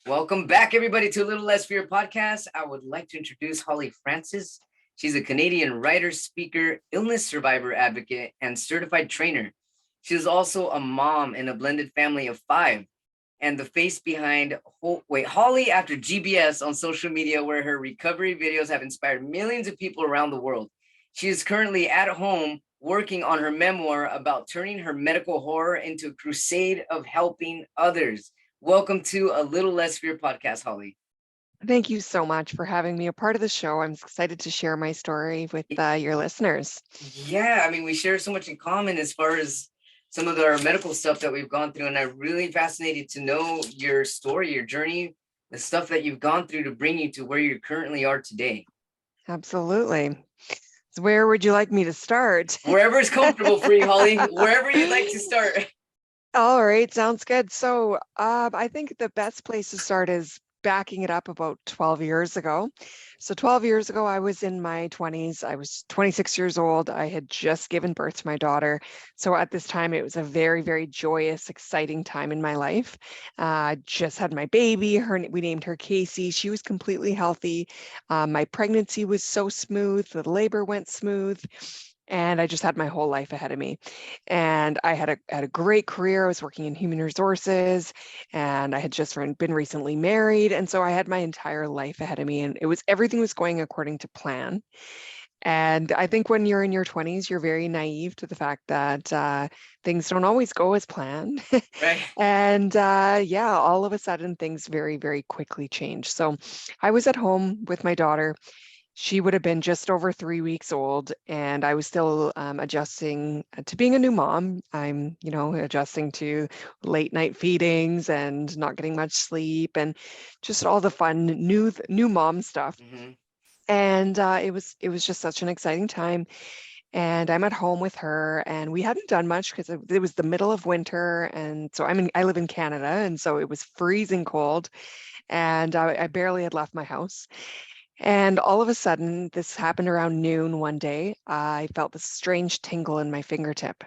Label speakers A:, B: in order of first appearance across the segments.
A: Welcome back, everybody, to A Little Less Fear podcast. I would like to introduce Holly Francis. She's a Canadian writer, speaker, illness survivor advocate, and certified trainer. She is also a mom in a blended family of 5 and the face behind Holly After GBS on social media, where her recovery videos have inspired millions of people around the world. She is currently at home working on her memoir about turning her medical horror into a crusade of helping others. Welcome to A Little Less Fear podcast, Holly.
B: Thank you so much for having me a part of the show. I'm excited to share my story with your listeners.
A: Yeah, I mean, we share so much in common as far as some of our medical stuff that we've gone through, and I'm really fascinated to know your story, your journey, the stuff that you've gone through to bring you to where you currently are today.
B: Absolutely. So where would you like me to start?
A: Wherever is comfortable for you, Holly, wherever you'd like to start.
B: All right, sounds good. So I think the best place to start is backing it up about 12 years ago. So 12 years ago, I was in my 20s. I was 26 years old. I had just given birth to my daughter. So at this time, it was a very, very joyous, exciting time in my life. I just had my baby. We named her Casey. She was completely healthy. My pregnancy was so smooth. The labor went smooth. And I just had my whole life ahead of me. And I had a great career. I was working in human resources, and I had just been recently married. And so I had my entire life ahead of me, and everything was going according to plan. And I think when you're in your 20s, you're very naive to the fact that things don't always go as planned.
A: Right.
B: And yeah, all of a sudden things very, very quickly change. So I was at home with my daughter. She would have been just over 3 weeks old, and I was still adjusting to being a new mom. I'm, adjusting to late night feedings and not getting much sleep, and just all the fun new mom stuff.
A: Mm-hmm.
B: And it was just such an exciting time. And I'm at home with her, and we hadn't done much because it was the middle of winter, and so I live in Canada, and so it was freezing cold, and I barely had left my house. And all of a sudden, this happened around noon one day. I felt this strange tingle in my fingertip.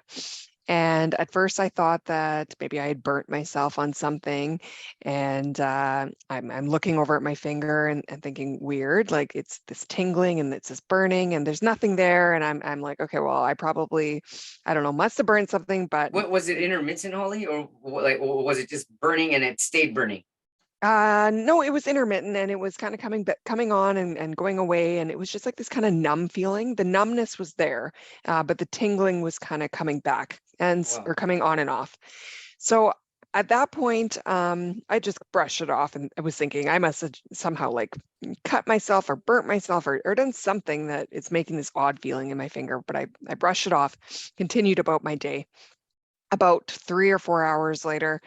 B: And at first, I thought that maybe I had burnt myself on something. And I'm looking over at my finger and thinking, weird, like it's this tingling and it's this burning, and there's nothing there. And I'm like, okay, well, I don't know, must have burned something. But
A: What was it, intermittent, Holly, or was it just burning and it stayed burning?
B: No, it was intermittent, and it was kind of coming on and going away. And it was just like this kind of numb feeling. The numbness was there, but the tingling was kind of coming back
A: Wow.
B: or coming on and off. So at that point, I just brushed it off, and I was thinking I must have somehow like cut myself or burnt myself or done something that it's making this odd feeling in my finger. But I brushed it off, continued about my day. About 3 or 4 hours later,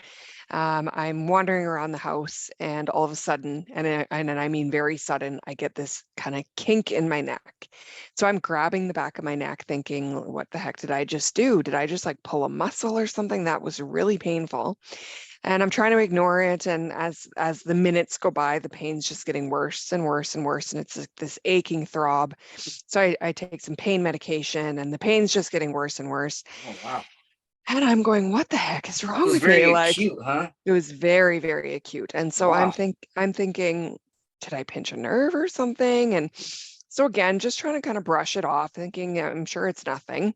B: I'm wandering around the house, and all of a sudden, and I mean very sudden, I get this kind of kink in my neck. So I'm grabbing the back of my neck thinking, what the heck did I just do? Did I just like pull a muscle or something? That was really painful. And I'm trying to ignore it. And as the minutes go by, the pain's just getting worse and worse and worse. And it's like this aching throb. So I take some pain medication, and the pain's just getting worse and worse.
A: Oh, wow.
B: And I'm going, what the heck is
A: It
B: wrong
A: was
B: with me?
A: very
B: Like,
A: acute, huh?
B: it was very, very acute. And so
A: Wow.
B: I'm thinking, did I pinch a nerve or something? And so again, just trying to kind of brush it off, thinking I'm sure it's nothing.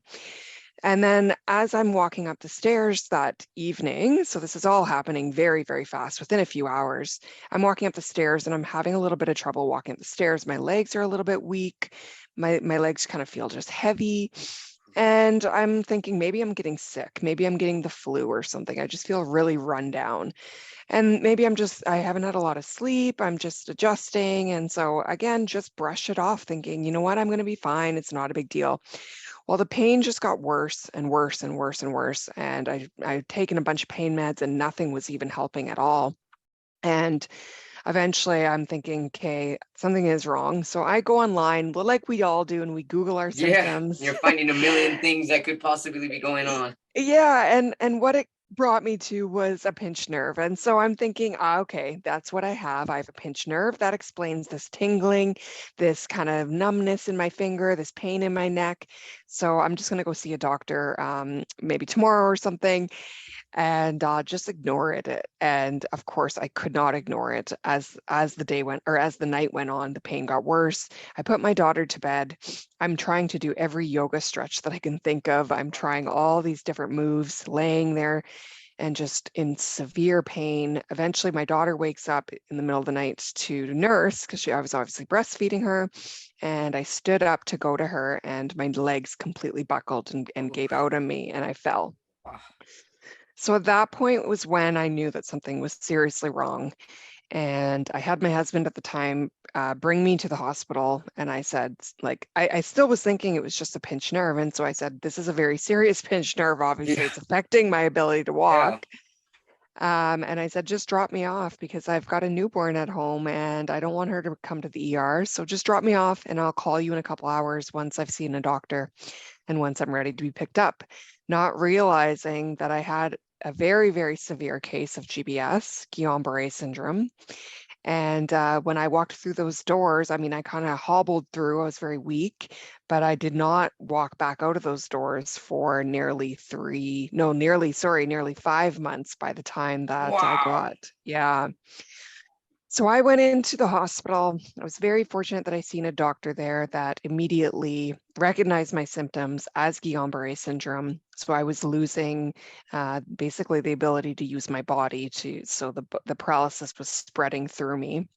B: And then as I'm walking up the stairs that evening, so this is all happening very, very fast within a few hours, I'm walking up the stairs and I'm having a little bit of trouble walking up the stairs. My legs are a little bit weak. My legs kind of feel just heavy. And I'm thinking maybe I'm getting sick. Maybe I'm getting the flu or something. I just feel really run down. And maybe I haven't had a lot of sleep. I'm just adjusting. And so again, just brush it off thinking, you know what, I'm going to be fine. It's not a big deal. Well, the pain just got worse and worse and worse and worse. And I'd taken a bunch of pain meds, and nothing was even helping at all. And eventually I'm thinking, okay, something is wrong. So I go online, like we all do, and we Google our
A: Yeah,
B: symptoms.
A: you're finding a million things that could possibly be going on.
B: Yeah, and what it brought me to was a pinched nerve. And so I'm thinking, okay, that's what I have. I have a pinched nerve. That explains this tingling, this kind of numbness in my finger, this pain in my neck. So I'm just going to go see a doctor maybe tomorrow or something, and just ignore it. And of course, I could not ignore it. As the day went, or as the night went on, the pain got worse. I put my daughter to bed. I'm trying to do every yoga stretch that I can think of. I'm trying all these different moves, laying there and just in severe pain. Eventually, my daughter wakes up in the middle of the night to nurse because I was obviously breastfeeding her. And I stood up to go to her, and my legs completely buckled and gave out on me, and I fell.
A: Wow.
B: So at that point was when I knew that something was seriously wrong. And I had my husband at the time bring me to the hospital. And I said, like, I still was thinking it was just a pinched nerve. And so I said, this is a very serious pinched nerve. Obviously,
A: Yeah.
B: it's affecting my ability to
A: Yeah.
B: walk. And I said, just drop me off because I've got a newborn at home and I don't want her to come to the ER. So just drop me off and I'll call you in a couple hours once I've seen a doctor and once I'm ready to be picked up. Not realizing that I had a very, very severe case of GBS, Guillain-Barre Syndrome. And when I walked through those doors, I mean, I kind of hobbled through. I was very weak, but I did not walk back out of those doors for nearly 5 months by the time that I
A: Wow.
B: got, yeah. So I went into the hospital. I was very fortunate that I seen a doctor there that immediately recognized my symptoms as Guillain-Barre syndrome. So I was losing basically the ability to use my body so the paralysis was spreading through me.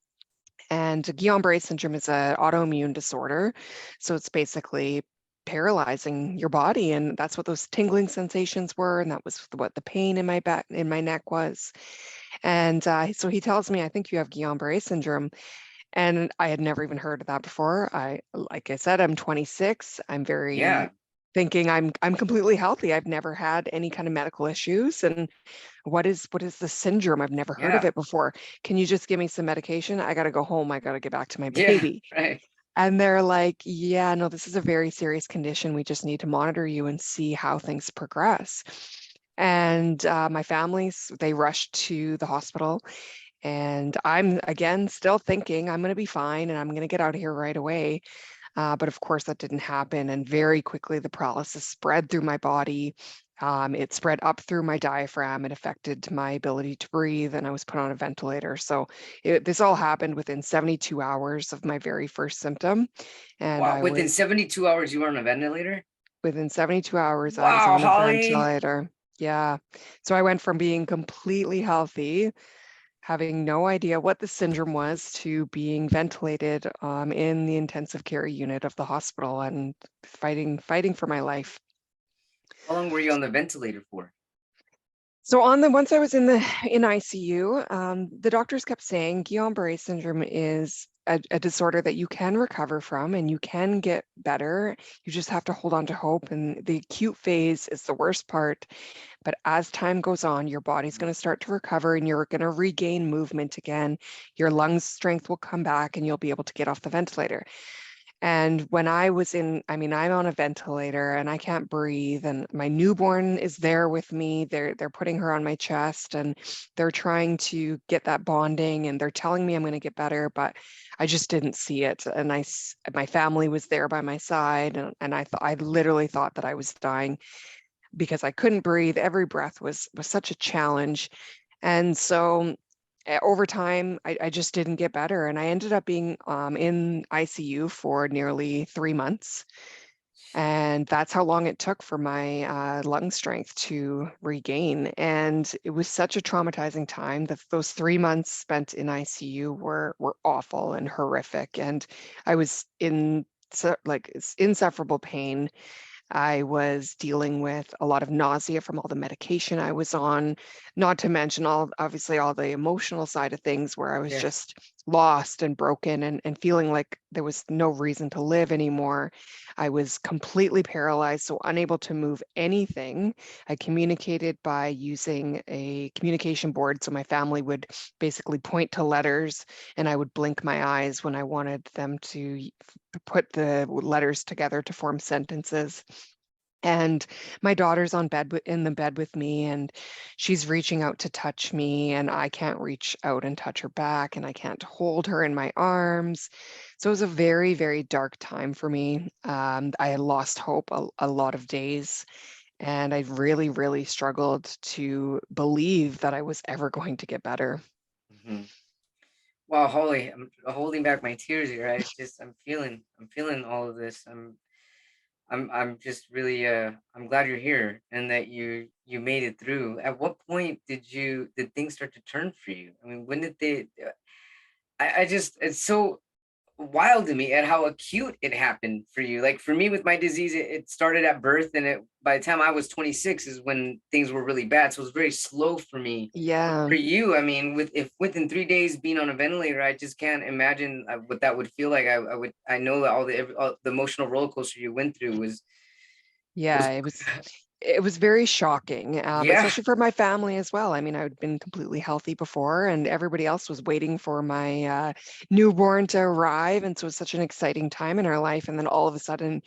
B: And Guillain-Barre syndrome is an autoimmune disorder. So it's basically paralyzing your body. And that's what those tingling sensations were. And that was what the pain in my back, in my neck was. And so he tells me, I think you have Guillain-Barre syndrome. And I had never even heard of that before. Like I said, I'm 26. I'm
A: Yeah.
B: very thinking I'm completely healthy. I've never had any kind of medical issues. And what is the syndrome? I've never heard of
A: Yeah.
B: it before. Can you just give me some medication? I got to go home. I got to get back to my
A: Yeah.
B: baby.
A: Right.
B: And they're like, yeah, no, this is a very serious condition. We just need to monitor you and see how things progress. And my families, they rushed to the hospital. And I'm again still thinking I'm going to be fine and I'm going to get out of here right away. But of course, that didn't happen. And very quickly, the paralysis spread through my body. It spread up through my diaphragm. It affected my ability to breathe, and I was put on a ventilator. So this all happened within 72 hours of my very first symptom. And
A: Wow.
B: I
A: Within
B: was
A: 72 hours, you were on a ventilator?
B: within 72 hours, I was
A: Wow,
B: on a
A: Holly.
B: ventilator. Yeah. So I went from being completely healthy, having no idea what the syndrome was, to being ventilated in the intensive care unit of the hospital and fighting for my life.
A: How long were you on the ventilator for?
B: So once I was in ICU, the doctors kept saying Guillain-Barre syndrome is a disorder that you can recover from and you can get better. You just have to hold on to hope. And the acute phase is the worst part. But as time goes on, your body's going to start to recover and you're going to regain movement again. Your lungs strength will come back and you'll be able to get off the ventilator. And when I was I mean, I'm on a ventilator and I can't breathe, and my newborn is there with me. They're putting her on my chest and they're trying to get that bonding and they're telling me I'm going to get better, but I just didn't see it. And my family was there by my side, and I literally thought that I was dying because I couldn't breathe. Every breath was such a challenge. And so over time, I just didn't get better. And I ended up being in ICU for nearly 3 months. And that's how long it took for my lung strength to regain. And it was such a traumatizing time that those 3 months spent in ICU were awful and horrific. And I was in insufferable pain. I was dealing with a lot of nausea from all the medication I was on, not to mention obviously all the emotional side of things where I was
A: Yeah.
B: just lost and broken and feeling like there was no reason to live anymore. I was completely paralyzed, so unable to move anything. I communicated by using a communication board. So my family would basically point to letters and I would blink my eyes when I wanted them to put the letters together to form sentences. And my daughter's in the bed with me, and she's reaching out to touch me, and I can't reach out and touch her back, and I can't hold her in my arms. So it was a very, very dark time for me. I had lost hope a lot of days, and I really, really struggled to believe that I was ever going to get better.
A: Mhm. Wow, Holly, I'm holding back my tears here. I'm feeling all of this. I'm just really I'm glad you're here and that you made it through. At what point did things start to turn for you? I mean, when did they I just it's so wild to me at how acute it happened for you. Like for me with my disease, it started at birth, and it by the time I was 26 is when things were really bad. So it was very slow for me.
B: Yeah.
A: For you, I mean, with if within 3 days being on a ventilator, I just can't imagine what that would feel like. I know that all the emotional roller coaster you went through was
B: Yeah, it was very shocking,
A: yeah,
B: especially for my family as well. I mean, I'd been completely healthy before, and everybody else was waiting for my newborn to arrive, and so it's such an exciting time in our life. And then all of a sudden,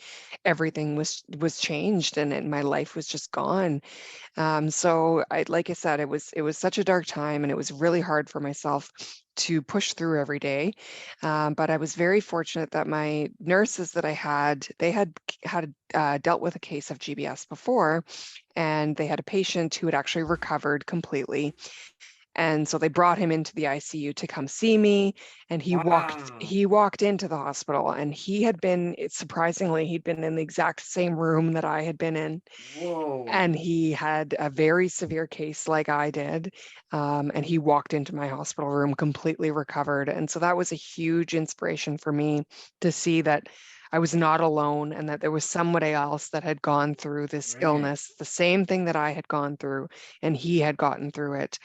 B: everything was changed, and my life was just gone. So like I said, it was such a dark time, and it was really hard for myself to push through every day. But I was very fortunate that my nurses that I had, they had dealt with a case of GBS before, and they had a patient who had actually recovered completely. And so they brought him into the ICU to come see me, and he walked
A: wow,
B: he walked into the hospital, and surprisingly, he'd been in the exact same room that I had been in,
A: whoa,
B: and he had a very severe case like I did. And he walked into my hospital room completely recovered. And so that was a huge inspiration for me to see that I was not alone and that there was somebody else that had gone through this
A: right,
B: illness, the same thing that I had gone through, and he had gotten through it.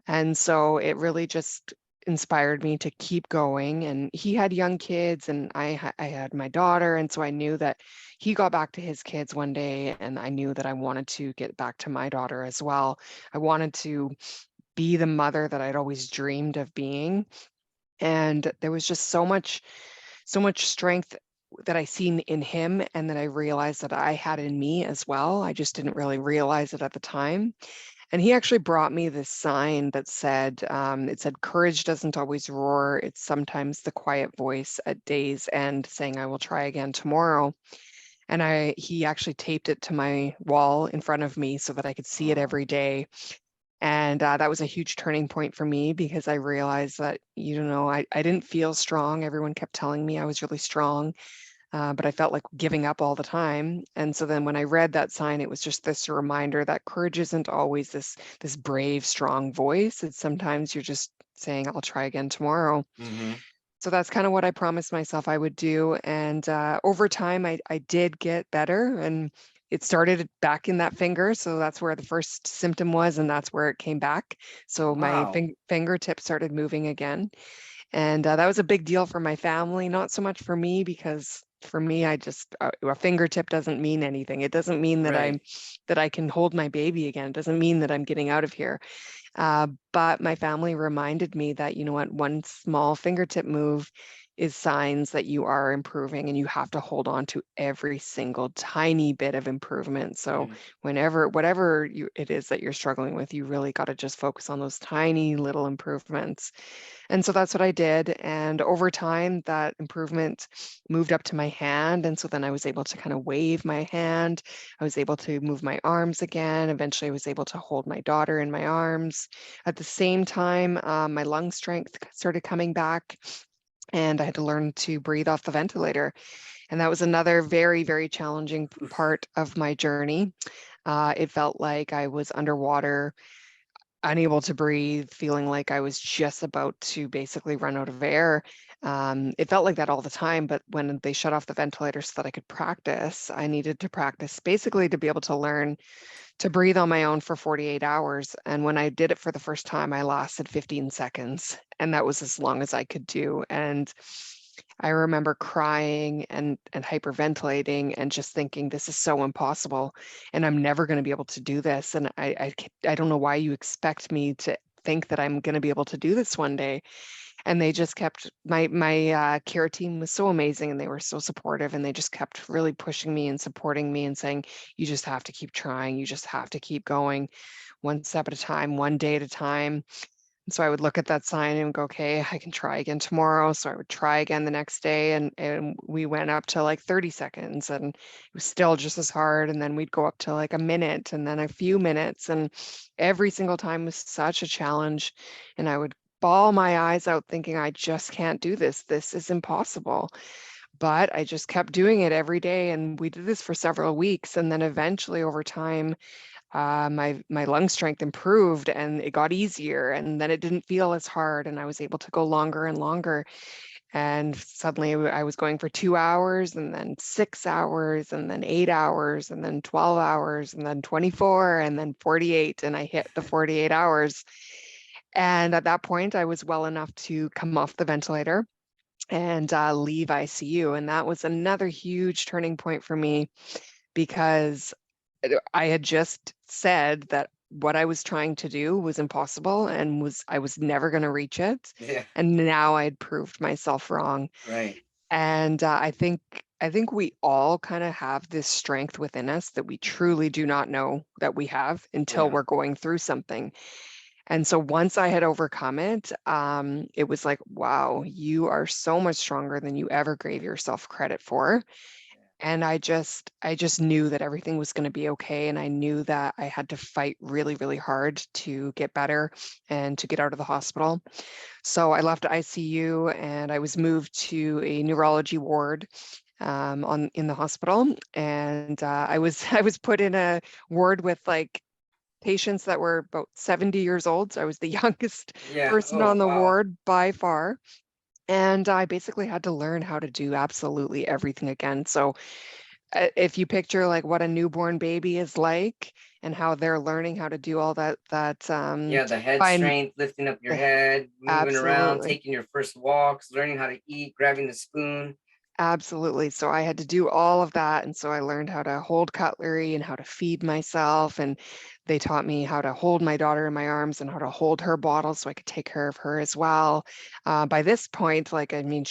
B: And so it really just inspired me to keep going. And he had young kids, and I had my daughter. And so I knew that he got back to his kids one day, and I knew that I wanted to get back to my daughter as well. I wanted to be the mother that I'd always dreamed of being. And there was just so much strength that I seen in him and that I realized that I had in me as well. I just didn't really realize it at the time. And he actually brought me this sign that said, it said, courage doesn't always roar. It's sometimes the quiet voice at day's end saying, I will try again tomorrow. And he actually taped it to my wall in front of me so that I could see it
A: oh,
B: every day. And that was a huge turning point for me because I realized that, I didn't feel strong. Everyone kept telling me I was really strong, but I felt like giving up all the time. And so then when I read that sign, it was just this reminder that courage isn't always this brave, strong voice. It's sometimes you're just saying, I'll try again tomorrow.
A: mm-hmm,
B: So that's kind of what I promised myself I would do. And over time, I did get better, and it started back in that finger. So that's where the first symptom was, and that's where it came back. So my
A: wow,
B: fingertip started moving again. And that was a big deal for my family, not so much for me, because for me, a fingertip doesn't mean anything. It doesn't mean that
A: right,
B: I can hold my baby again. It doesn't mean that I'm getting out of here. But my family reminded me that, you know what, one small fingertip move is signs that you are improving, and you have to hold on to every single tiny bit of improvement. So
A: mm,
B: whatever it is that you're struggling with, you really got to just focus on those tiny little improvements. And so that's what I did. And over time, that improvement moved up to my hand. And so then I was able to kind of wave my hand. I was able to move my arms again. Eventually, I was able to hold my daughter in my arms. At the same time, my lung strength started coming back, and I had to learn to breathe off the ventilator. And that was another very, very challenging
A: oof,
B: part of my journey. It felt like I was underwater, unable to breathe, feeling like I was just about to basically run out of air. It felt like that all the time, but when they shut off the ventilator so that I could practice, I needed to practice basically to be able to learn to breathe on my own for 48 hours. And when I did it for the first time, I lasted 15 seconds, and that was as long as I could do. And I remember crying and hyperventilating and just thinking, this is so impossible, and I'm never going to be able to do this. And I don't know why you expect me to think that I'm going to be able to do this one day. And they just kept, my care team was so amazing, and they were so supportive, and they just kept really pushing me and supporting me and saying, you just have to keep trying. You just have to keep going one step at a time, one day at a time. And so I would look at that sign and go, okay, I can try again tomorrow. So I would try again the next day. And we went up to like 30 seconds, and it was still just as hard. And then we'd go up to like a minute, and then a few minutes. And every single time was such a challenge. And I would bawl my eyes out thinking, I just can't do this. This is impossible. But I just kept doing it every day. And we did this for several weeks. And then eventually over time, my lung strength improved, and it got easier, and then it didn't feel as hard, and I was able to go longer and longer. And suddenly I was going for 2 hours, and then 6 hours, and then 8 hours, and then 12 hours, and then 24, and then 48, and I hit the 48 hours. And at that point, I was well enough to come off the ventilator and leave ICU. And that was another huge turning point for me, because I had just said that what I was trying to do was impossible, and I was never going to reach it.
A: Yeah.
B: And now I had proved myself wrong.
A: Right.
B: And I think we all kind of have this strength within us that we truly do not know that we have until
A: Yeah.
B: we're going through something. And so once I had overcome it, it was like, wow, you are so much stronger than you ever gave yourself credit for. And I just knew that everything was going to be okay. And I knew that I had to fight really, really hard to get better and to get out of the hospital. So I left ICU, and I was moved to a neurology ward in the hospital. And I was I was put in a ward with like patients that were about 70 years old. So I was the youngest
A: Yeah.
B: person
A: Oh,
B: on the
A: wow.
B: ward by far. And I basically had to learn how to do absolutely everything again. So if you picture like what a newborn baby is like, and how they're learning how to do all that,
A: Yeah, the head
B: fine,
A: strength, lifting up your
B: the-
A: head, moving around,
B: absolutely.
A: taking your first walks, learning how to eat, grabbing the spoon.
B: Absolutely. So I had to do all of that. And so I learned how to hold cutlery and how to feed myself. And they taught me how to hold my daughter in my arms and how to hold her bottle so I could take care of her as well. By this point, like, I mean,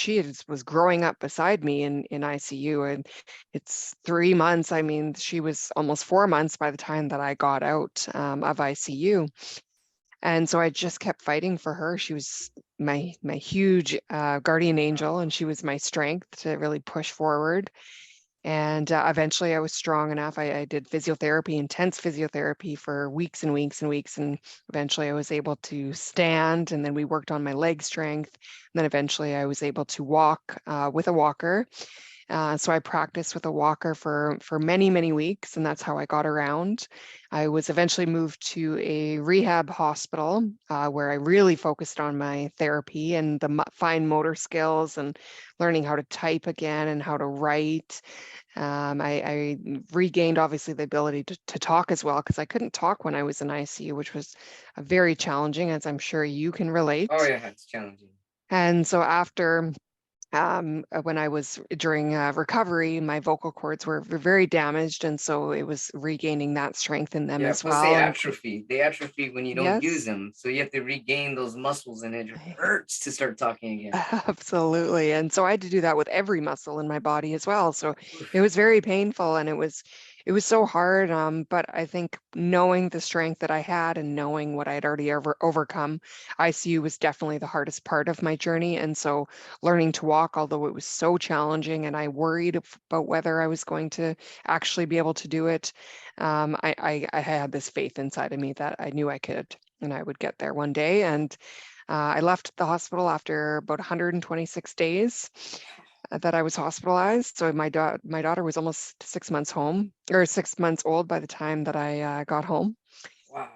B: was growing up beside me in ICU, and it's 3 months. I mean, she was almost 4 months by the time that I got out of ICU. And so I just kept fighting for her. She was my huge guardian angel, and she was my strength to really push forward. And eventually, I was strong enough. I did physiotherapy, intense physiotherapy for weeks and weeks and weeks, and eventually, I was able to stand. And then we worked on my leg strength. And then eventually, I was able to walk with a walker. So I practiced with a walker for many, many weeks, and that's how I got around. I was eventually moved to a rehab hospital where I really focused on my therapy and the fine motor skills and learning how to type again and how to write. I regained obviously the ability to talk as well, because I couldn't talk when I was in ICU, which was very challenging, as I'm sure you can
A: Oh,
B: relate.
A: yeah, it's challenging.
B: And so after when I was during recovery, my vocal cords were very damaged, and so it was regaining that strength in them
A: Yeah,
B: as
A: plus they
B: well. And
A: atrophy. They atrophy when you don't use
B: yes,
A: them. So you have to regain those muscles, and it hurts to start talking again.
B: absolutely. And so I had to do that with every muscle in my body as well. So it
A: Oof.
B: was very painful, and it was so hard. But I think knowing the strength that I had and knowing what I'd already overcome, ICU was definitely the hardest part of my journey. And so learning to walk, although it was so challenging and I worried about whether I was going to actually be able to do it, I had this faith inside of me that I knew I could, and I would get there one day. And I left the hospital after about 126 days that I was hospitalized. So my daughter was almost 6 months home, or 6 months old by the time that I got home.
A: Wow.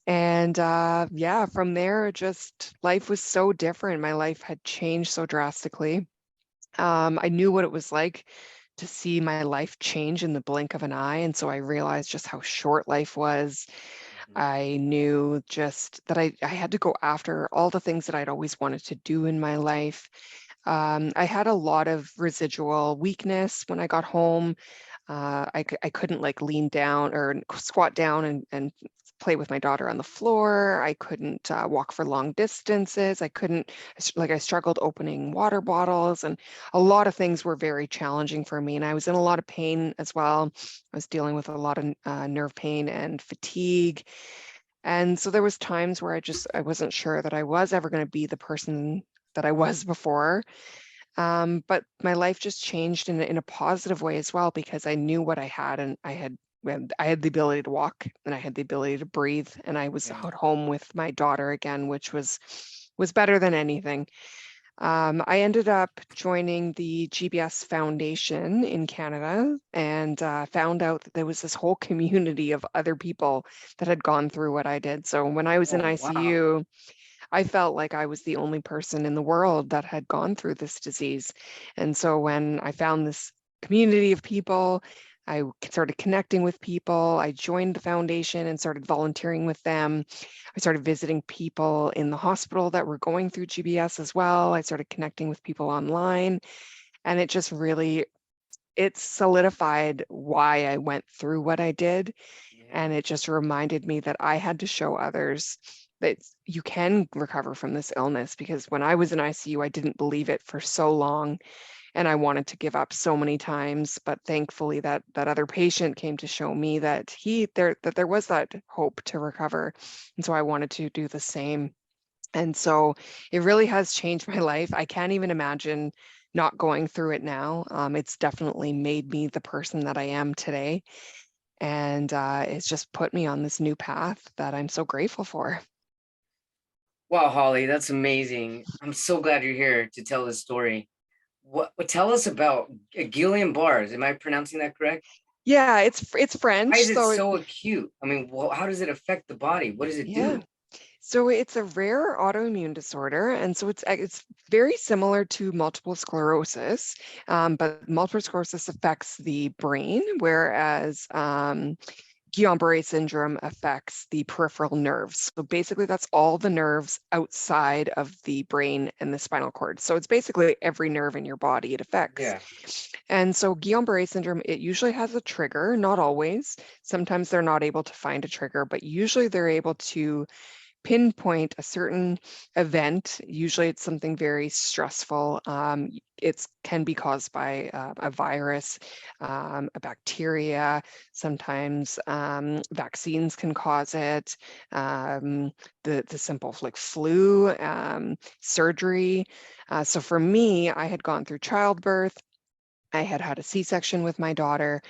B: And yeah, from there, just life was so different. My life had changed so drastically. I knew what it was like to see my life change in the blink of an eye. And so I realized just how short life was.
A: Mhm.
B: I knew just that I had to go after all the things that I'd always wanted to do in my life. I had a lot of residual weakness when I got home. I couldn't like lean down or squat down and play with my daughter on the floor. I couldn't walk for long distances. I struggled opening water bottles, and a lot of things were very challenging for me. And I was in a lot of pain as well. I was dealing with a lot of nerve pain and fatigue. And so there was times where I wasn't sure that I was ever going to be the person that I was before. But my life just changed in a positive way as well, because I knew what I had, and I had the ability to walk, and I had the ability to breathe, and I was
A: Yeah.
B: at home with my daughter again, which was better than anything. I ended up joining the GBS Foundation in Canada, and found out that there was this whole community of other people that had gone through what I did. So when I was in
A: Oh, wow.
B: ICU, I felt like I was the only person in the world that had gone through this disease. And so when I found this community of people, I started connecting with people. I joined the foundation and started volunteering with them. I started visiting people in the hospital that were going through GBS as well. I started connecting with people online, and it just really it solidified why I went through what I did.
A: Yeah.
B: And it just reminded me that I had to show others that you can recover from this illness, because when I was in ICU, I didn't believe it for so long, and I wanted to give up so many times. But thankfully that other patient came to show me that there was that hope to recover. And so I wanted to do the same. And so it really has changed my life. I can't even imagine not going through it now. It's definitely made me the person that I am today. And it's just put me on this new path that I'm so grateful for.
A: Wow, Holly, that's amazing. I'm so glad you're here to tell this story. What tell us about Guillain-Barre? Am I pronouncing that correct?
B: Yeah, it's
A: Why
B: French.
A: is it
B: So
A: so acute? I mean, well, how does it affect the body? What does it
B: yeah.
A: do?
B: So it's a rare autoimmune disorder, and so it's very similar to multiple sclerosis, but multiple sclerosis affects the brain, whereas Guillain-Barre syndrome affects the peripheral nerves. So basically, that's all the nerves outside of the brain and the spinal cord. So it's basically every nerve in your body it affects.
A: Yeah.
B: And so Guillain-Barre syndrome, it usually has a trigger, not always. Sometimes they're not able to find a trigger, but usually they're able to pinpoint a certain event. Usually it's something very stressful. It can be caused by a virus, a bacteria. Sometimes vaccines can cause it. The simple like flu, surgery. So for me, I had gone through childbirth. I had had a C-section with my daughter,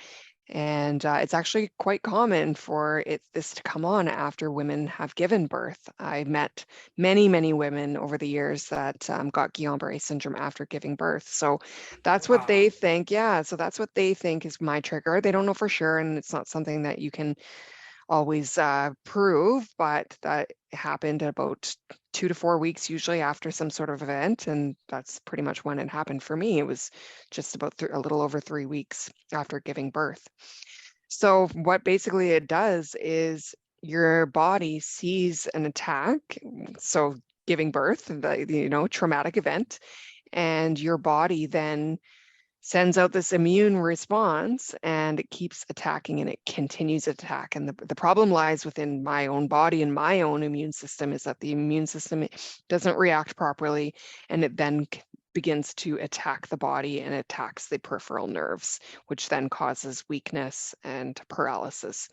B: and it's actually quite common for this to come on after women have given birth. I met many, many women over the years that got Guillain-Barre syndrome after giving birth. So that's what
A: Wow.
B: they think. Yeah, so that's what they think is my trigger. They don't know for sure, and it's not something that you can always prove, but that happened about 2 to 4 weeks usually after some sort of event. And that's pretty much when it happened for me. It was just about a little over 3 weeks after giving birth. So what basically it does is your body sees an attack. So giving birth, the traumatic event, and your body then sends out this immune response, and it keeps attacking, and it continues to attack. And the problem lies within my own body, and my own immune system is that the immune system doesn't react properly, and it then begins to attack the body and attacks the peripheral nerves, which then causes weakness and paralysis.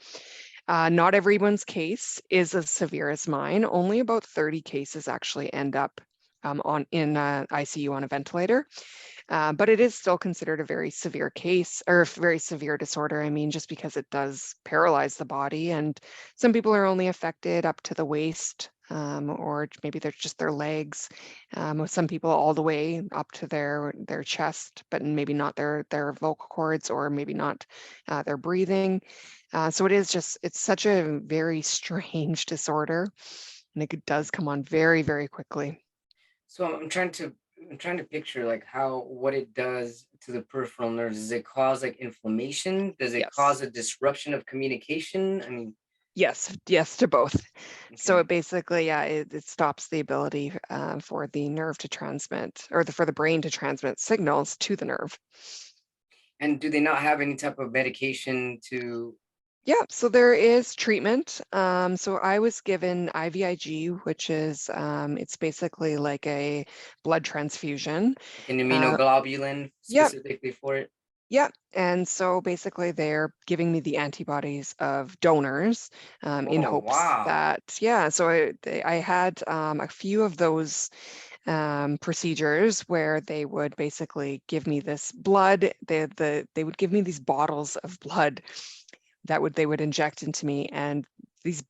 B: Not everyone's case is as severe as mine. Only about 30 cases actually end up in ICU on a ventilator. But it is still considered a very severe case, or a very severe disorder. I mean, just because it does paralyze the body, and some people are only affected up to the waist, or maybe they're just their legs. Some people all the way up to their chest, but maybe not their vocal cords, or maybe not their breathing. So it's such a very strange disorder, and it does come on very, very quickly.
A: So I'm trying to picture like how what it does to the peripheral nerves. Does it cause like inflammation? Does it
B: Yes.
A: cause a disruption of communication? I mean,
B: Yes, yes to both. So
A: okay.
B: it basically, yeah, it stops the ability for the nerve to transmit, or for the brain to transmit signals to the nerve.
A: And do they not have any type of medication to,
B: Yeah, so there is treatment. So I was given IVIG, which is it's basically like a blood transfusion.
A: Like an
B: Uh,
A: immunoglobulin
B: yep,
A: specifically for it?
B: yep. And so basically they're giving me the antibodies of donors in
A: Oh,
B: hopes
A: wow.
B: that, yeah, so I had a few of those procedures where they would basically give me this blood. They would give me these bottles of blood that they would inject into me, and these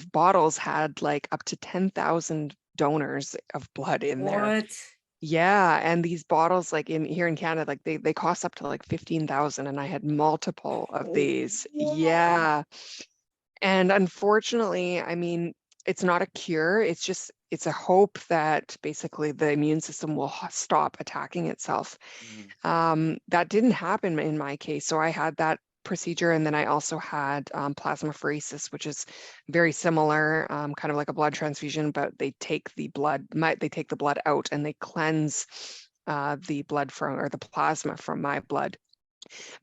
B: bottles had like up to 10,000 donors of blood in there.
A: What?
B: Yeah, and these bottles, like in here in Canada, like they cost up to like 15,000, and I had multiple of
A: Oh,
B: these.
A: what?
B: Yeah. And unfortunately, I mean, it's not a cure. It's a hope that basically the immune system will stop attacking itself.
A: Mhm.
B: That didn't happen in my case. So I had that procedure, and then I also had plasmapheresis, which is very similar, kind of like a blood transfusion, but they take the blood, they take the blood out and they cleanse the blood from, or the plasma from my blood.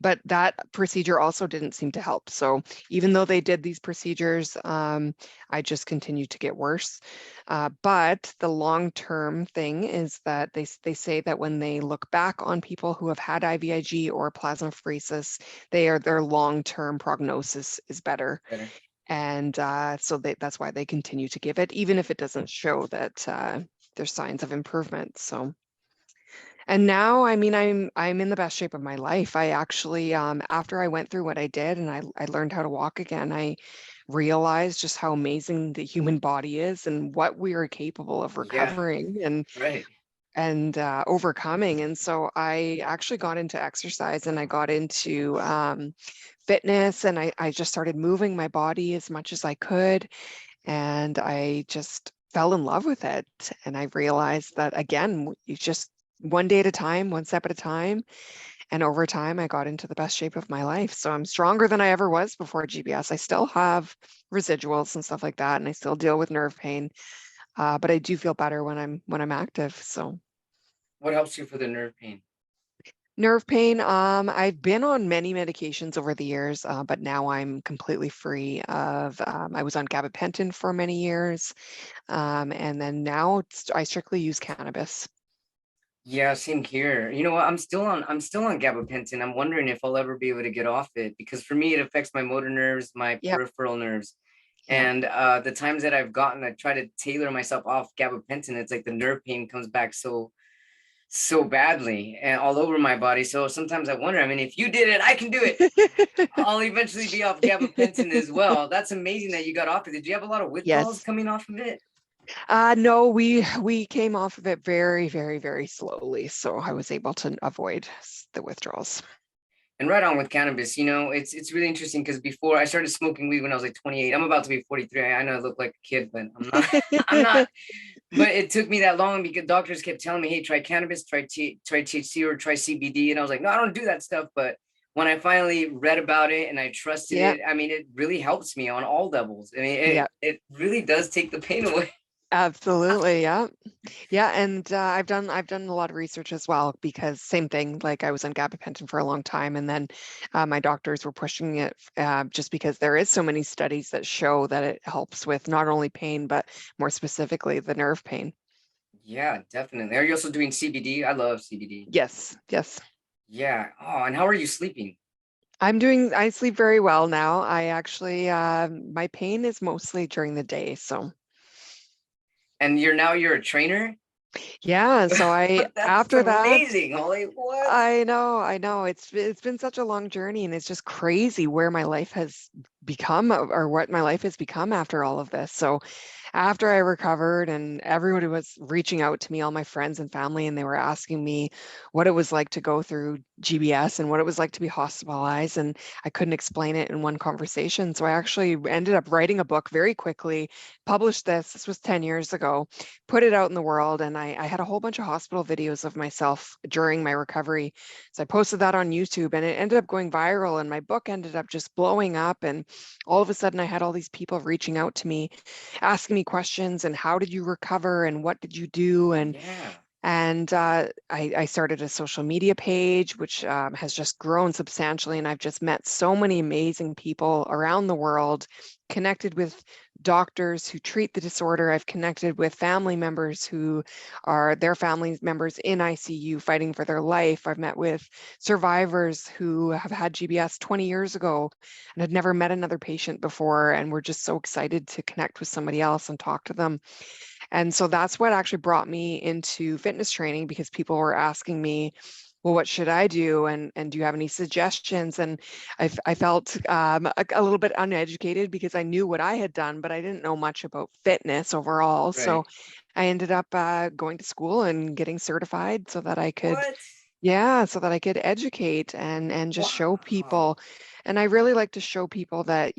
B: But that procedure also didn't seem to help. So even though they did these procedures, I just continued to get worse. But the long-term thing is that they say that when they look back on people who have had IVIG or plasmapheresis, their long-term prognosis is better.
A: Better.
B: And so that's why they continue to give it, even if it doesn't show that there's signs of improvement. So. And now, I mean, I'm in the best shape of my life. I actually, after I went through what I did and I learned how to walk again, I realized just how amazing the human body is and what we are capable of
A: Yeah,
B: recovering
A: right.
B: and overcoming. And so I actually got into exercise and I got into fitness, and I just started moving my body as much as I could. And I just fell in love with it. And I realized that again, you just one day at a time, one step at a time. And over time, I got into the best shape of my life. So I'm stronger than I ever was before GBS. I still have residuals and stuff like that, and I still deal with nerve pain. But I do feel better when I'm active. So
A: What helps you for the nerve pain?
B: nerve pain, I've been on many medications over the years, but now I'm completely free of. I was on gabapentin for many years. And then now I strictly use cannabis.
A: Yeah, same here. You know what? I'm still on gabapentin. I'm wondering if I'll ever be able to get off it because for me it affects my motor nerves, my
B: Yep,
A: peripheral nerves.
B: yep.
A: And the times that I try to tailor myself off gabapentin, it's like the nerve pain comes back so badly and all over my body. So sometimes I wonder, I mean, if you did it, I can do it. I'll eventually be off gabapentin as well. That's amazing that you got off it. Did you have a lot of withdrawals
B: Yes.
A: coming off of it?
B: No, we came off of it very, very, very slowly, so I was able to avoid the withdrawals.
A: And right on with cannabis, it's really interesting because before I started smoking weed when I was like 28. I'm about to be 43. I know I look like a kid, but I'm not. I'm not. But it took me that long because doctors kept telling me, "Hey, try cannabis, try THC or try CBD," and I was like, "No, I don't do that stuff." But when I finally read about it and I trusted
B: Yep,
A: it, I mean, it really helps me on all levels. I mean, it
B: yep,
A: it really does take the pain away.
B: absolutely, yeah. Yeah, and I've done a lot of research as well because same thing, like I was on gabapentin for a long time, and then my doctors were pushing it just because there is so many studies that show that it helps with not only pain but more specifically the nerve pain.
A: Yeah, definitely. Are you also doing CBD? I love CBD.
B: Yes, yes.
A: Yeah. Oh, and how are you sleeping?
B: I sleep very well now. I actually, my pain is mostly during the day. So
A: And you're a trainer?
B: yeah, so
A: That's
B: after that,
A: amazing, Holly. What?
B: I know. It's been such a long journey, and it's just crazy where my life has become, or what my life has become after all of this. So after I recovered and everybody was reaching out to me, all my friends and family, and they were asking me what it was like to go through GBS and what it was like to be hospitalized. And I couldn't explain it in one conversation. So I actually ended up writing a book very quickly, published this. This was 10 years ago, put it out in the world. And I had a whole bunch of hospital videos of myself during my recovery. So I posted that on YouTube and it ended up going viral. And my book ended up just blowing up. And all of a sudden, I had all these people reaching out to me asking me questions and how did you recover and what did you do? And
A: Yeah.
B: And I started a social media page, which has just grown substantially. And I've just met so many amazing people around the world, connected with doctors who treat the disorder. I've connected with family members who are their family members in ICU fighting for their life. I've met with survivors who have had GBS 20 years ago and had never met another patient before. And we're just so excited to connect with somebody else and talk to them. And so that's what actually brought me into fitness training, because people were asking me, well, what should I do? And do you have any suggestions? And I felt a little bit uneducated because I knew what I had done, but I didn't know much about fitness overall. So
A: Right.
B: I ended up going to school and getting certified so that I could,
A: What?
B: yeah, so that I could educate and just show
A: Wow.
B: people. And I really like to show people that,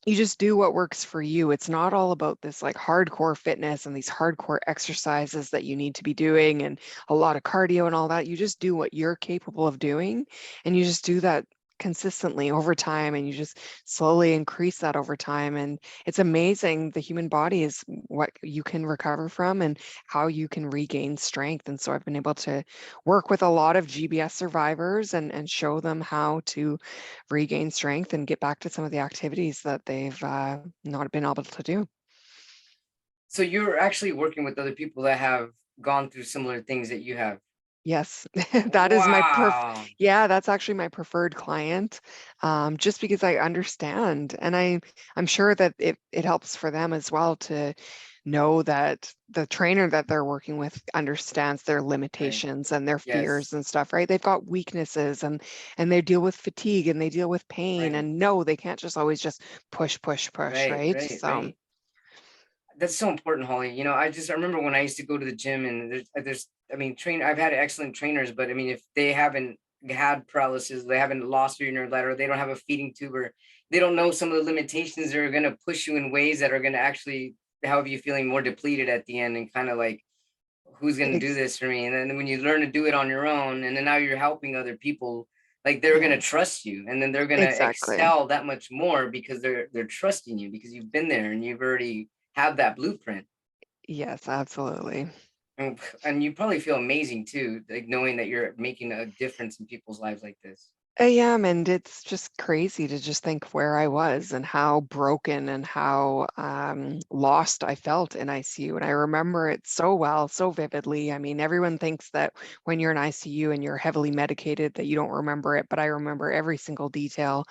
B: you just do what works for you. It's not all about this like hardcore fitness and these hardcore exercises that you need to be doing and a lot of cardio and all that. You just do what you're capable of doing, and you just do that consistently over time, and you just slowly increase that over time. And it's amazing. The human body is what you can recover from and how you can regain strength. And so I've been able to work with a lot of GBS survivors and show them how to regain strength and get back to some of the activities that they've not been able to do.
A: So you're actually working with other people that have gone through similar things that you have.
B: Yes, that is
A: Wow.
B: yeah, that's actually my preferred client, just because I understand, and I'm sure that it helps for them as well to know that the trainer that they're working with understands their
A: Right.
B: limitations and their fears
A: Yes.
B: and stuff, right? They've got weaknesses and they deal with fatigue and they deal with pain,
A: Right.
B: and no, they can't just always just push,
A: Right.
B: right?
A: Right.
B: So
A: Right. That's so important, Holly. I remember when I used to go to the gym, and I mean, I've had excellent trainers, but I mean, if they haven't had paralysis, they haven't lost your nerve ladder, they don't have a feeding tube, or they don't know some of the limitations that are going to push you in ways that are going to actually have you feeling more depleted at the end, and kind of like, who's going to do
B: ex-
A: this for me? And then when you learn to do it on your own, and then now you're helping other people, like they're going to
B: yes,
A: trust you, and then they're going to
B: exactly.
A: excel that much more because they're trusting you because you've been there and you've already have that blueprint.
B: Yes, absolutely.
A: And you probably feel amazing too, like knowing that you're making a difference in people's lives like this.
B: I am, and it's just crazy to just think where I was and how broken and how lost I felt in ICU. And I remember it so well, so vividly. I mean, everyone thinks that when you're in ICU and you're heavily medicated that you don't remember it, but I remember every single detail.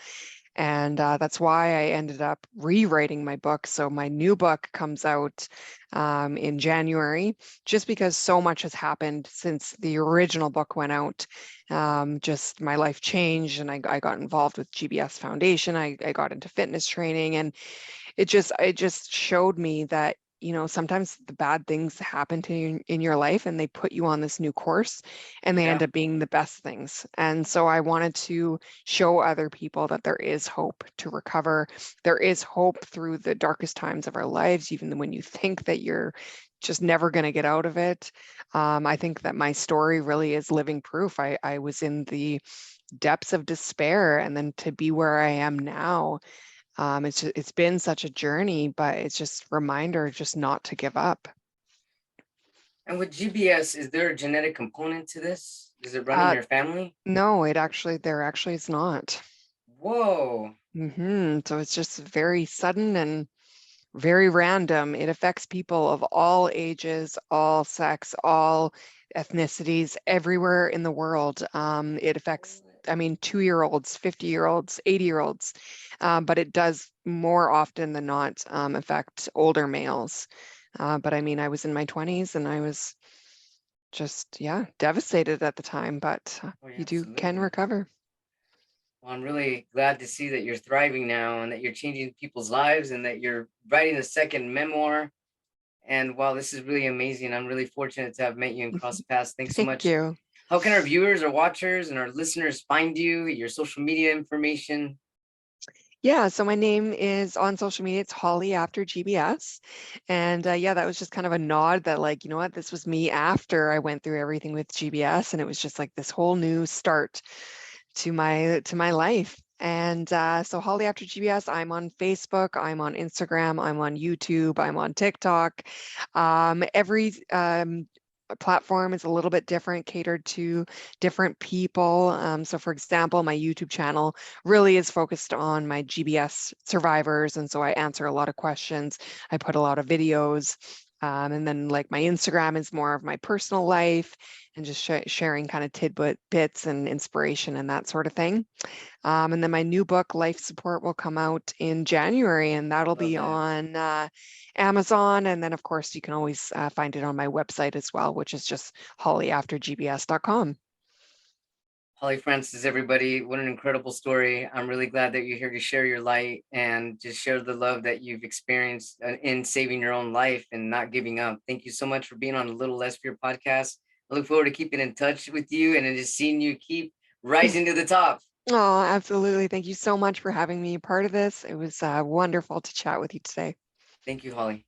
B: And that's why I ended up rewriting my book. So my new book comes out in January, just because so much has happened since the original book went out. Just my life changed, and I got involved with GBS Foundation. I got into fitness training, and it just showed me that, sometimes the bad things happen to you in your life and they put you on this new course, and they end
A: Yeah.
B: up being the best things. And so I wanted to show other people that there is hope to recover. There is hope through the darkest times of our lives, even when you think that you're just never going to get out of it. I think that my story really is living proof. I was in the depths of despair, and then to be where I am now, it's been such a journey, but it's just reminder just not to give up.
A: And with GBS, is there a genetic component to this? Does it run in
B: Uh,
A: your family?
B: no, there actually is not.
A: Whoa.
B: So it's just very sudden and very random. It affects people of all ages, all sex, all ethnicities, everywhere in the world. It affects, I mean, 2-year-olds, 50-year-olds, 80-year-olds, but it does more often than not affect older males. But I mean, I was in my 20s and I was just, yeah, devastated at the time, but
A: Oh, yeah,
B: you can
A: absolutely.
B: recover.
A: Well, I'm really glad to see that you're thriving now and that you're changing people's lives and that you're writing the second memoir. And wow, this is really amazing. I'm really fortunate to have met you and cross paths. Thanks so
B: Thank
A: much.
B: you.
A: How can our viewers or watchers and our listeners find you, your social media information?
B: Yeah, so my name is on social media. It's Holly After GBS. And yeah, that was just kind of a nod that, like, you know what, this was me after I went through everything with GBS. And it was just like this whole new start to my life. And so Holly After GBS, I'm on Facebook, I'm on Instagram, I'm on YouTube, I'm on TikTok. Every platform is a little bit different, catered to different people. So for example, my YouTube channel really is focused on my GBS survivors. And so I answer a lot of questions. I put a lot of videos. And then like my Instagram is more of my personal life and just sharing kind of tidbits and inspiration and that sort of thing. And then my new book, Life Support, will come out in January, and that'll
A: Love
B: be
A: that.
B: on Amazon. And then, of course, you can always find it on my website as well, which is just hollyaftergbs.com.
A: Holly Francis, everybody, what an incredible story. I'm really glad that you're here to share your light and just share the love that you've experienced in saving your own life and not giving up. Thank you so much for being on a Little Less Fear podcast. I look forward to keeping in touch with you and just seeing you keep rising to the top.
B: Oh, absolutely. Thank you so much for having me a part of this. It was wonderful to chat with you today.
A: Thank you, Holly.